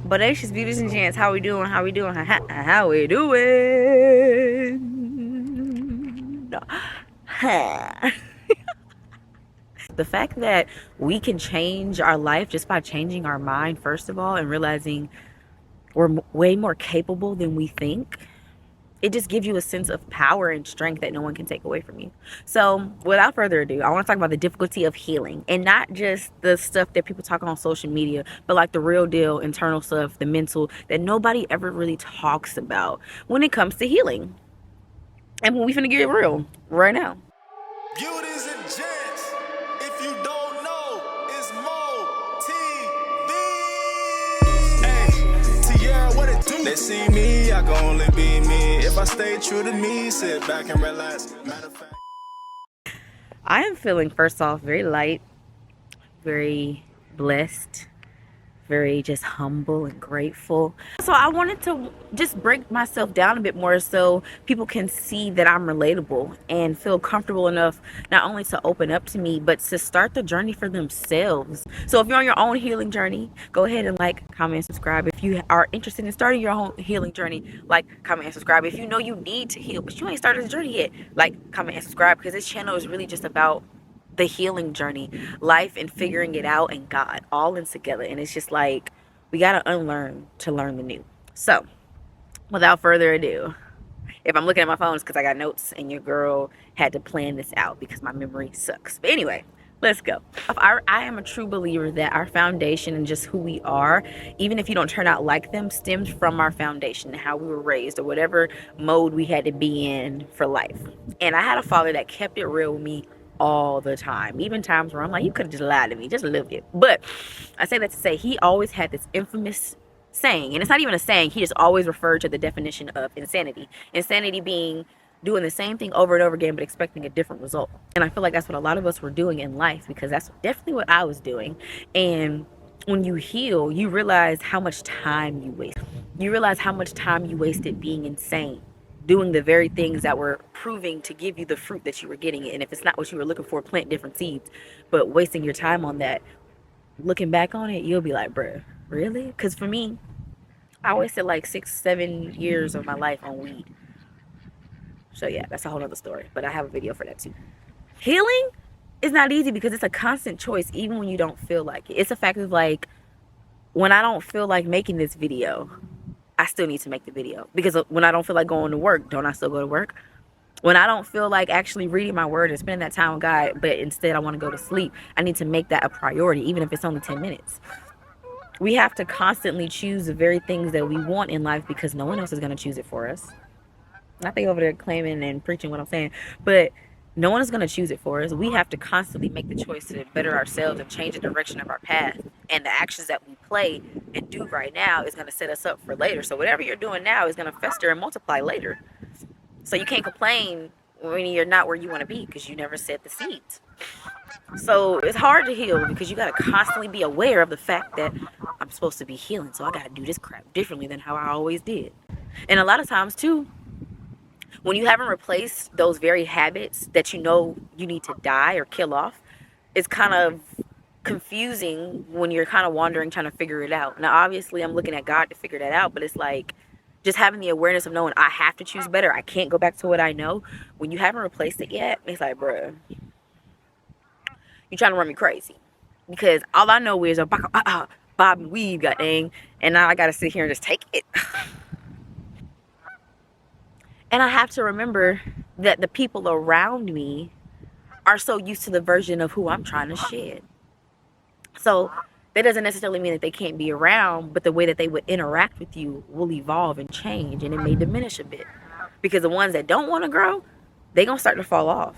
Bodacious Beauties and Gents, how we doing? How we doing? How we doing? The fact that we can change our life just by changing our mind, first of all, and realizing we're way more capable than we think, it just gives you a sense of power and strength that no one can take away from you. So without further ado, I want to talk about the difficulty of healing, and not just the stuff that people talk on social media, but like the real deal, internal stuff, the mental, that nobody ever really talks about when it comes to healing. And we finna get real right now. Beauties and Gents, if you don't know, it's Mo TV. Hey, Tierra, what it do? They see me, I can only be me. If I stay true to me, sit back and relax. Matter of fact, I am feeling, first off, very light, very blessed, very just humble and grateful. So I wanted to just break myself down a bit more so people can see that I'm relatable and feel comfortable enough not only to open up to me, but to start the journey for themselves. So if you're on your own healing journey, go ahead and like, comment, and subscribe. If you are interested in starting your own healing journey, like, comment, and subscribe. If you know you need to heal but you ain't started the journey yet, like, comment, and subscribe, because this channel is really just about the healing journey, life, and figuring it out, and God, all in together. And it's just like, we gotta unlearn to learn the new. So without further ado, if I'm looking at my phone, it's because I got notes and your girl had to plan this out because my memory sucks. But anyway, let's go. I am a true believer that our foundation and just who we are, even if you don't turn out like them, stems from our foundation and how we were raised, or whatever mode we had to be in for life. And I had a father that kept it real with me all the time, even times where I'm like, you could have just lied to me, just lived it. But I say that to say, he always had this infamous saying, and it's not even a saying, he just always referred to the definition of insanity. Insanity being doing the same thing over and over again but expecting a different result. And I feel like that's what a lot of us were doing in life, because that's definitely what I was doing. And when you heal, you realize how much time you waste. You realize how much time you wasted being insane, doing the very things that were proving to give you the fruit that you were getting. And if it's not what you were looking for, plant different seeds. But wasting your time on that, looking back on it, you'll be like, bruh, really? Because for me, I wasted like 6-7 years of my life on weed. So yeah, that's a whole other story, but I have a video for that too. Healing is not easy because it's a constant choice, even when you don't feel like it. It's a fact of like, when I don't feel like making this video, I still need to make the video. Because when I don't feel like going to work, don't I still go to work? When I don't feel like actually reading my word and spending that time with God, but instead I want to go to sleep, I need to make that a priority, even if it's only 10 minutes. We have to constantly choose the very things that we want in life, because no one else is going to choose it for us. Not they over there claiming and preaching what I'm saying, but no one is going to choose it for us. We have to constantly make the choice to better ourselves and change the direction of our path. And the actions that we play and do right now is going to set us up for later. So whatever you're doing now is going to fester and multiply later. So you can't complain when you're not where you want to be, because you never set the seeds. So it's hard to heal because you got to constantly be aware of the fact that I'm supposed to be healing. So I got to do this crap differently than how I always did. And a lot of times too, when you haven't replaced those very habits that you know you need to die or kill off, it's kind of confusing when you're kind of wandering, trying to figure it out. Now, obviously, I'm looking at God to figure that out, but it's like just having the awareness of knowing I have to choose better. I can't go back to what I know. When you haven't replaced it yet, it's like, bruh, you're trying to run me crazy. Because all I know is a bob and weave, god dang, and now I got to sit here and just take it. And I have to remember that the people around me are so used to the version of who I'm trying to shed. So that doesn't necessarily mean that they can't be around, but the way that they would interact with you will evolve and change, and it may diminish a bit. Because the ones that don't want to grow, they're going to start to fall off.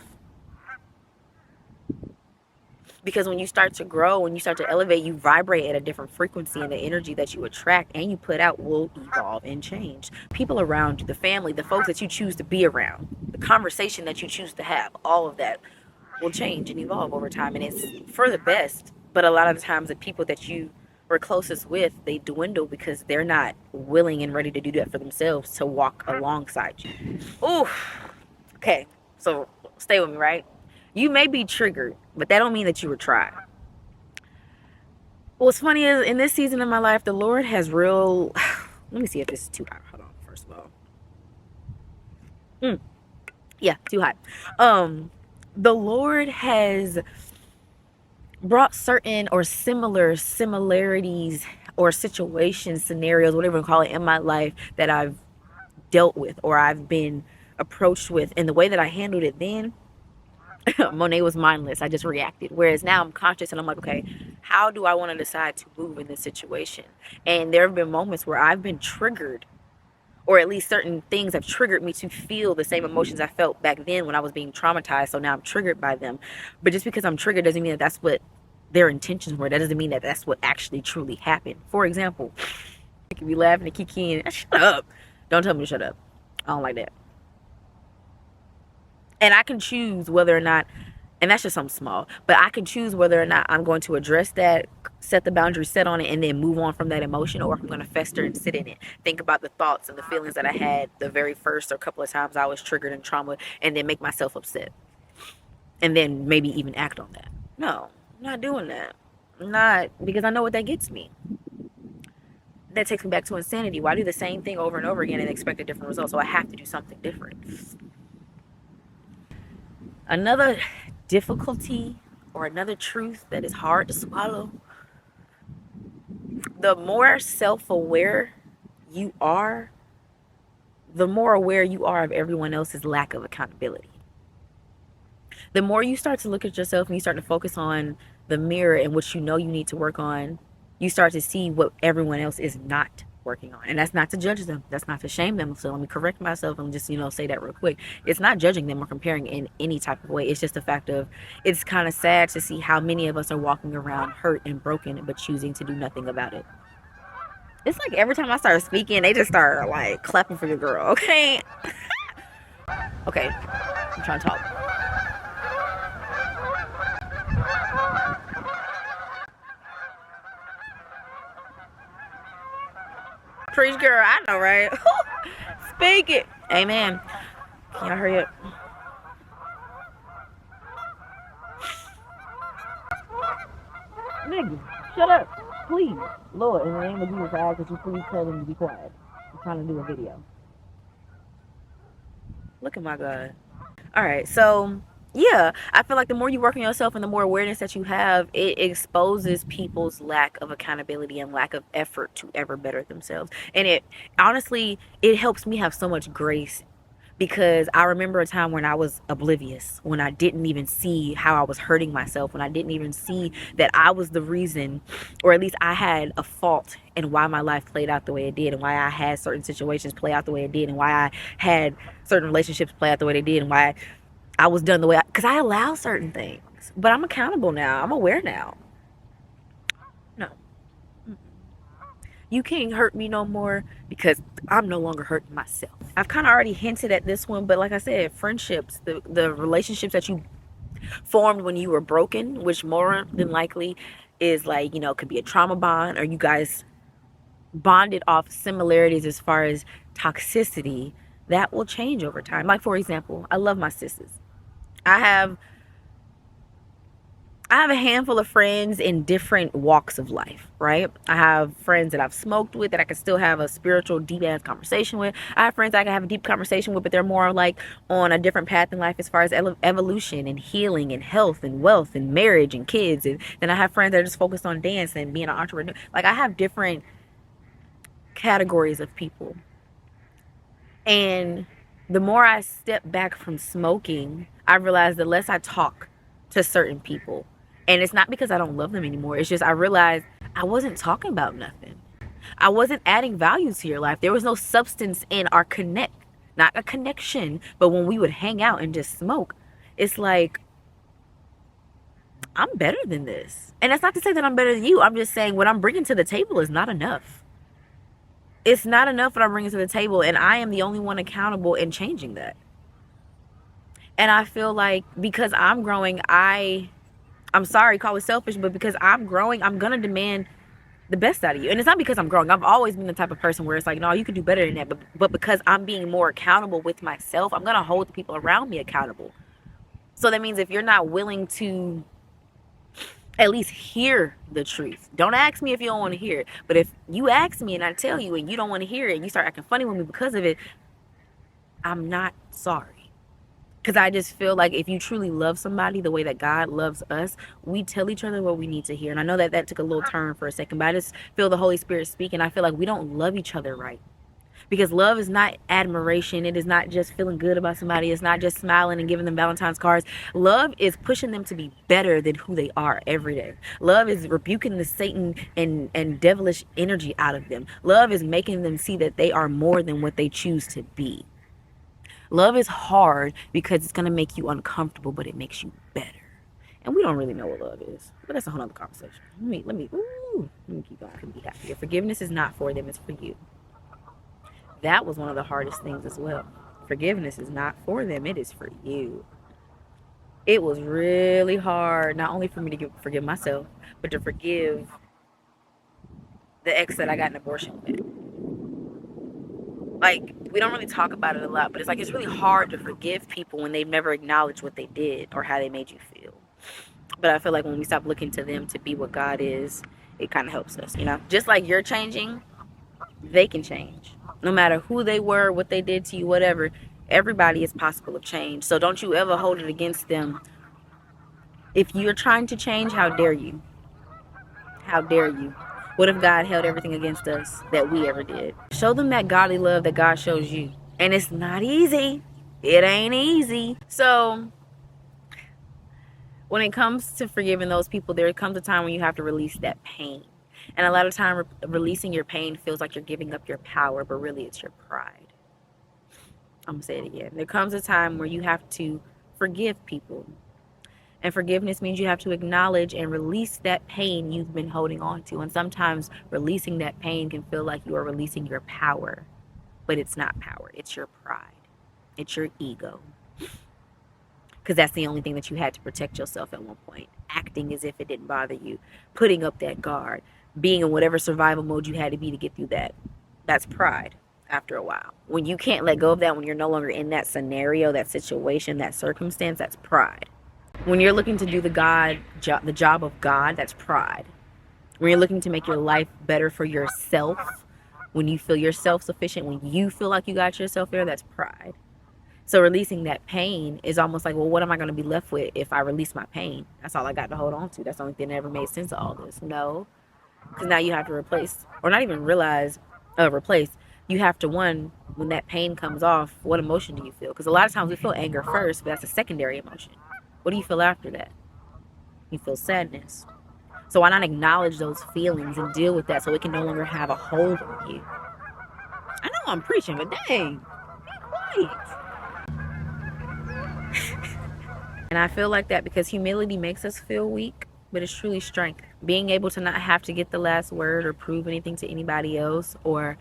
Because when you start to grow, when you start to elevate, you vibrate at a different frequency, and the energy that you attract and you put out will evolve and change. People around you, the family, the folks that you choose to be around, the conversation that you choose to have, all of that will change and evolve over time, and it's for the best. But a lot of the times the people that you were closest with, they dwindle because they're not willing and ready to do that for themselves, to walk alongside you. Ooh, okay, so stay with me, right? You may be triggered, but that don't mean that you were tried. What's funny is in this season of my life, the Lord has real. Let me see if this is too hot. Hold on, first of all. Yeah, too hot. The Lord has brought certain or similar similarities or situations, scenarios, whatever you call it, in my life that I've dealt with or I've been approached with. And the way that I handled it then, Monet was mindless. I just reacted. Whereas now I'm conscious and I'm like, okay, how do I want to decide to move in this situation? And there have been moments where I've been triggered, or at least certain things have triggered me to feel the same emotions I felt back then when I was being traumatized. So now I'm triggered by them. But just because I'm triggered doesn't mean that that's what their intentions were. That doesn't mean that that's what actually truly happened. For example, I could be laughing and kikiing. Shut up. Don't tell me to shut up. I don't like that. And I can choose whether or not, and that's just something small, but I can choose whether or not I'm going to address that, set the boundary, set on it, and then move on from that emotion, or if I'm going to fester and sit in it. Think about the thoughts and the feelings that I had the very first or couple of times I was triggered in trauma, and then make myself upset. And then maybe even act on that. No, I'm not doing that. I'm not, because I know what that gets me. That takes me back to insanity. Why do the same thing over and over again and expect a different result? So I have to do something different. Another difficulty or another truth that is hard to swallow: the more self-aware you are, the more aware you are of everyone else's lack of accountability. The more you start to look at yourself and you start to focus on the mirror and what you know you need to work on, you start to see what everyone else is not working on. And that's not to judge them. That's not to shame them. So let me correct myself and just, say that real quick. It's not judging them or comparing in any type of way. It's just the fact of, it's kind of sad to see how many of us are walking around hurt and broken, but choosing to do nothing about it. It's like every time I start speaking, they just start like clapping for your girl. Okay. Okay. I'm trying to talk. Preach, girl. I know, right? Speak it. Amen. Can y'all hurry up? Nigga, shut up. Please. Lord, in the name of Jesus, I ask that you please tell them to be quiet. I'm trying to do a video. Look at my God. Alright, so yeah, I feel like the more you work on yourself and the more awareness that you have, it exposes people's lack of accountability and lack of effort to ever better themselves. And it honestly, it helps me have so much grace, because I remember a time when I was oblivious, when I didn't even see how I was hurting myself, when I didn't even see that I was the reason, or at least I had a fault in why my life played out the way it did, and why I had certain situations play out the way it did, and why I had certain relationships play out the way they did, and why I was done the way because I allow certain things. But I'm accountable now. I'm aware now. No. You can't hurt me no more, because I'm no longer hurting myself. I've kind of already hinted at this one, but like I said, friendships, the relationships that you formed when you were broken, which more than likely is like, could be a trauma bond, or you guys bonded off similarities as far as toxicity, that will change over time. Like, for example, I love my sisters. I have a handful of friends in different walks of life, right? I have friends that I've smoked with that I can still have a spiritual, deep-ass conversation with. I have friends I can have a deep conversation with, but they're more like on a different path in life as far as evolution and healing and health and wealth and marriage and kids. And then I have friends that are just focused on dance and being an entrepreneur. Like, I have different categories of people. And the more I step back from smoking, I realize the less I talk to certain people. And it's not because I don't love them anymore. It's just I realized I wasn't talking about nothing. I wasn't adding value to your life. There was no substance in our connect. Not a connection, but when we would hang out and just smoke, it's like, I'm better than this. And that's not to say that I'm better than you. I'm just saying what I'm bringing to the table is not enough. It's not enough what I'm bringing to the table, and I am the only one accountable in changing that. And I feel like because I'm growing, I'm sorry, call it selfish, but because I'm growing, I'm going to demand the best out of you. And it's not because I'm growing. I've always been the type of person where it's like, no, you can do better than that. But because I'm being more accountable with myself, I'm going to hold the people around me accountable. So that means if you're not willing to at least hear the truth. Don't ask me if you don't want to hear it. But if you ask me and I tell you and you don't want to hear it and you start acting funny with me because of it, I'm not sorry. Because I just feel like if you truly love somebody the way that God loves us, we tell each other what we need to hear. And I know that that took a little turn for a second, but I just feel the Holy Spirit speaking. I feel like we don't love each other right. Because love is not admiration. It is not just feeling good about somebody. It's not just smiling and giving them Valentine's cards. Love is pushing them to be better than who they are every day. Love is rebuking the Satan and devilish energy out of them. Love is making them see that they are more than what they choose to be. Love is hard because it's going to make you uncomfortable, but it makes you better. And we don't really know what love is. But that's a whole other conversation. Let me keep going. Be happy. Forgiveness is not for them. It's for you. That was one of the hardest things as well. Forgiveness is not for them. It is for you. It was really hard, not only for me to forgive myself, but to forgive the ex that I got an abortion with. Like, we don't really talk about it a lot, but it's like it's really hard to forgive people when they've never acknowledged what they did or how they made you feel. But I feel like when we stop looking to them to be what God is, it kind of helps us, you know? Just like you're changing, they can change. No matter who they were, what they did to you, whatever, everybody is possible of change. So don't you ever hold it against them. If you're trying to change, how dare you? How dare you? What if God held everything against us that we ever did? Show them that godly love that God shows you. And it's not easy. It ain't easy. So when it comes to forgiving those people, there comes a time when you have to release that pain. And a lot of time, releasing your pain feels like you're giving up your power, but really it's your pride. I'm going to say it again. There comes a time where you have to forgive people. And forgiveness means you have to acknowledge and release that pain you've been holding on to. And sometimes releasing that pain can feel like you are releasing your power. But it's not power. It's your pride. It's your ego. Because that's the only thing that you had to protect yourself at one point. Acting as if it didn't bother you. Putting up that guard. Being in whatever survival mode you had to be to get through that. That's pride after a while. When you can't let go of that, when you're no longer in that scenario, that situation, that circumstance, that's pride. When you're looking to do the job of God, that's pride. When you're looking to make your life better for yourself, when you feel you're self-sufficient, when you feel like you got yourself there, that's pride. So releasing that pain is almost like, well, what am I going to be left with if I release my pain? That's all I got to hold on to. That's the only thing that ever made sense of all this. No, because now you have to replace, or not even realize, replace. You have to, one, when that pain comes off, what emotion do you feel? Because a lot of times we feel anger first, but that's a secondary emotion. What do you feel after that? You feel sadness. So why not acknowledge those feelings and deal with that so it can no longer have a hold on you? I know I'm preaching, but dang, be quiet. And I feel like that because humility makes us feel weak, but it's truly strength. Being able to not have to get the last word or prove anything to anybody else or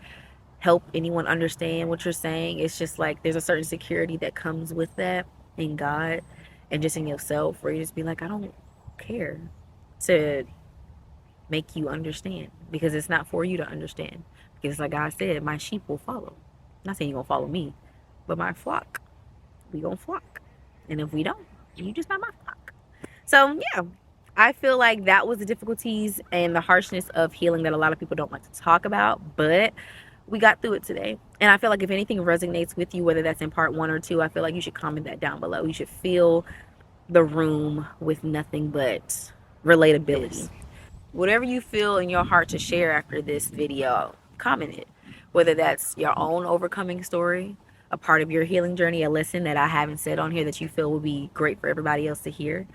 help anyone understand what you're saying. It's just like there's a certain security that comes with that in God and just in yourself where you just be like, I don't care to make you understand because it's not for you to understand. Because like God said, my sheep will follow. I'm not saying you're going to follow me, but my flock, we going to flock. And if we don't, you just not my flock. So yeah, I feel like that was the difficulties and the harshness of healing that a lot of people don't like to talk about, but we got through it today. And I feel like if anything resonates with you, whether that's in part 1 or 2, I feel like you should comment that down below. You should fill the room with nothing but relatability. Whatever you feel in your heart to share after this video, comment it. Whether that's your own overcoming story, a part of your healing journey, a lesson that I haven't said on here that you feel would be great for everybody else to hear,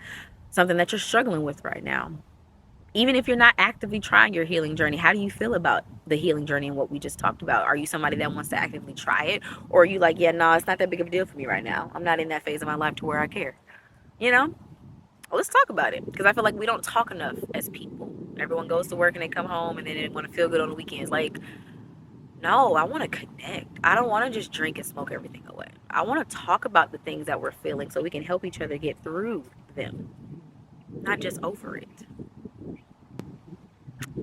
something that you're struggling with right now. Even if you're not actively trying your healing journey, how do you feel about the healing journey and what we just talked about? Are you somebody that wants to actively try it? Or are you like, yeah, no, it's not that big of a deal for me right now. I'm not in that phase of my life to where I care. You know? Well, let's talk about it. Because I feel like we don't talk enough as people. Everyone goes to work and they come home and then they want to feel good on the weekends. Like, no, I want to connect. I don't want to just drink and smoke everything away. I want to talk about the things that we're feeling so we can help each other get through them. Not just over it.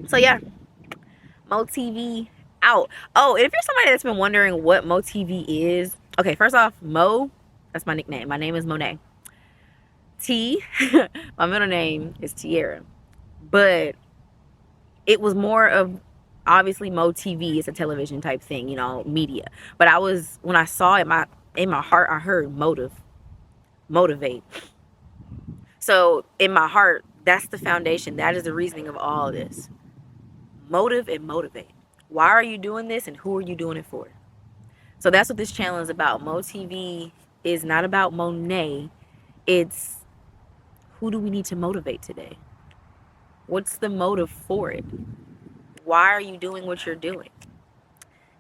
So yeah, MoTV out. Oh, if you're somebody that's been wondering what MoTV is, okay, first off, Mo, that's my nickname. My name is Monet. T, my middle name is Tierra. but it was more of, obviously Mo TV is a television type thing, you know, media. But when I saw it, in my heart, I heard motivate. So in my heart, that's the foundation. That is the reasoning of all of this. Motive and motivate. Why are you doing this and who are you doing it for? So that's what this channel is about. Mo TV is not about Monet. It's who do we need to motivate today? What's the motive for it? Why are you doing what you're doing?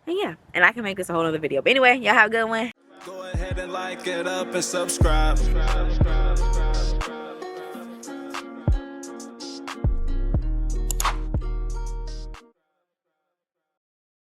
And yeah, and I can make this a whole other video. But anyway, y'all have a good one. Go ahead and like it up and subscribe.